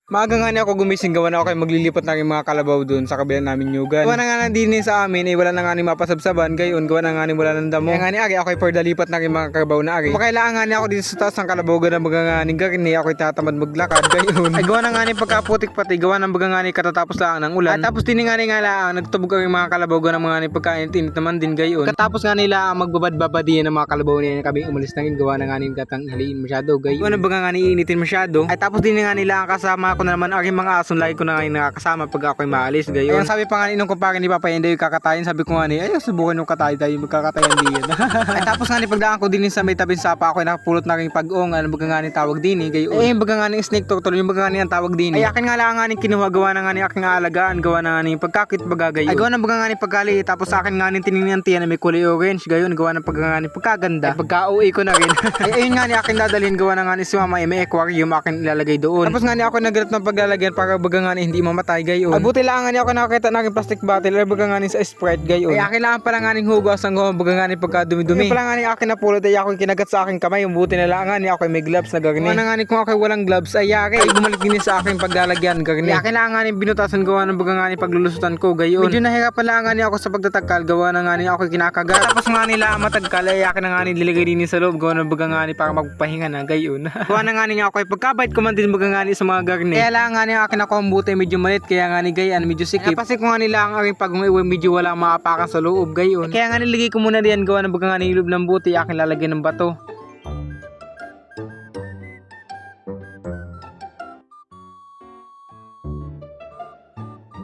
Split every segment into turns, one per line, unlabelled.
Maaga nga niya ako gumising, gawa na ako kayo maglilipat ng mga kalabaw dun sa kabilang namin nyugan. Gawa na nga din sa amin, wala na nga ni mapasabsaban, gayon, gawa na nga ni wala ng damo. Kaya nga ni Ari, ako ay for dalipat ng mga kalabaw na Ari. Makailangan nga ni ako dito sa taas ng kalabaw, gawa na baga nga ni Garni, ako ay tatamad maglakad, gayon. Ay gawa na nga ni pagkaputik pati, gawa na baga nga ni katatapos lang ng ulan. At tapos din nga ni nga lang, nagtubog ang mga kalabaw, gawa na mga ni pagkainit naman din gayon. Katapos nga nila magbabad-babadiyan ng mga kalabaw niya, kami umalis na rin, gawa na nga ni katang haliin masyado, gayon. Gawa na baga nga ni initin masyado. Ay tapos din nga nila ang kasama ko na naman, Ari mga aso, lagi ko na ngayon nakakasama pag ako'y maalis, gayon. Ayun, sabi pa nga nung kumpare ni Papa, hindi yung kakatayin, sabi ko nga ni, ay subukan yung katayin tayo, magkakatayan din yan. Ay tapos nga ni pagdaan ko din sa may tabing sapa, ako'y nakapulot na rin pag-ong, ano baga nga ni tawag din gayon. Ay baga nga ni snake turtle, yung baga nga ni ang tawag din. Ay akin nga lang nga ni kinuha, gawa na nga ni aking aalagaan, gawa na nga ni pagkakit baga gayon. Ay gawa na baga nga ni pagkali, tapos sa akin nga ni tinignan tiyan na may kulay orange, gayon, gawa na baga nga ni pagkaganda. Ay pagka-uwi ko na rin. Ay ayun nga ni akin dadalhin, gawa na nga ni si Mama may aquarium akin ilalagay doon. Tapos nga ni ako nagret ng paglalagyan para baga nga ni hindi mamatay gayon. Abuti lang nga ni ako nakakita ng plastic bottle ay baga nga ni sa Sprite gayon. Ay akin lang pala nga ni hugas ang baga nga ni pagka dumi-dumi. Ay pala nga ni akin napulot ay ako kinagat sa aking kamay. Buti na lang nga ni ako may gloves na garni. Ano nga ni kung ako walang gloves ay yari ay bumalik din sa akin paglalagyan garni. Ay akin lang nga ni binutasan gawa ng baga nga ni paglulusutan ko gayon. Medyo nahirapan lang nga ni ako sa pagtatagkal, gawa na nga ni ako kinakagat. Tapos nga nila matagkal ay akin na nga ni nilagay din sa loob, gawa ng baga nga ni para magpahinga na gayon. Gawa na nga ni ako ay pagkabait ko man din baga nga ni sa mga garni. Kaya lang nga ni akin ako ang buti medyo malit, kaya nga ni gayan medyo sikip. Napasik ko nga nila ang aking pag-uwi medyo wala maapakan sa loob gayon. Kaya nga nilagay ko muna diyan, gawa ng baga nga ni ilob ng buti aking lalagyan ng bato.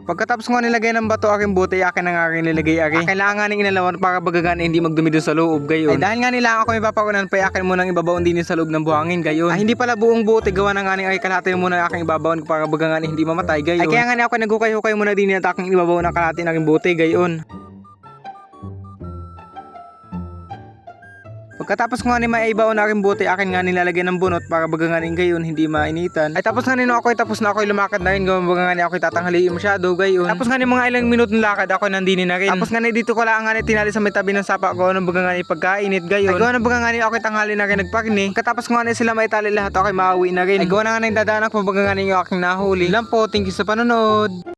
Pagkatapos nga nilagay ng bato aking buti, akin na nga rin nilagay ari. Kailangan ng inalawan para bagagan hindi magdumi doon sa loob gayon. Ay dahil nga nila ako may papakunan pa, akin munang ibabaon din sa loob ng buhangin gayon. Ay hindi pala buong buti, gawa na nga ni ay kalahati muna aking ibabaon para bagagan hindi mamatay gayon. Ay kaya nga ni ako nagukay-hukay muna din at aking ibabaon ng kalahati ng aking buti gayon. Pagkatapos nga ni maibaw na aking buti, akin nga nilalagyan ng bunot para baga nga rin gayon hindi mainitan. Ay tapos nga nino ako tapos na ako lumakad na rin, gawa baga nga ni ako tatanghaliin masyado gayon. Tapos nga ni mga ilang minutong lakad ako nandini na rin. Tapos nga ni dito ko lang nga ni tinali sa may tabi ng sapa ko ng baga nga ni pagkainit gayon. Ay gawa na baga nga ni ako tanghali na rin nagpakni. Katapos nga ni sila maitali lahat, ako mauwi na rin. Ay gawa na nga ni dadaanak pa baga nga ni yung aking nahuli. Lang po, thank you sa panonood.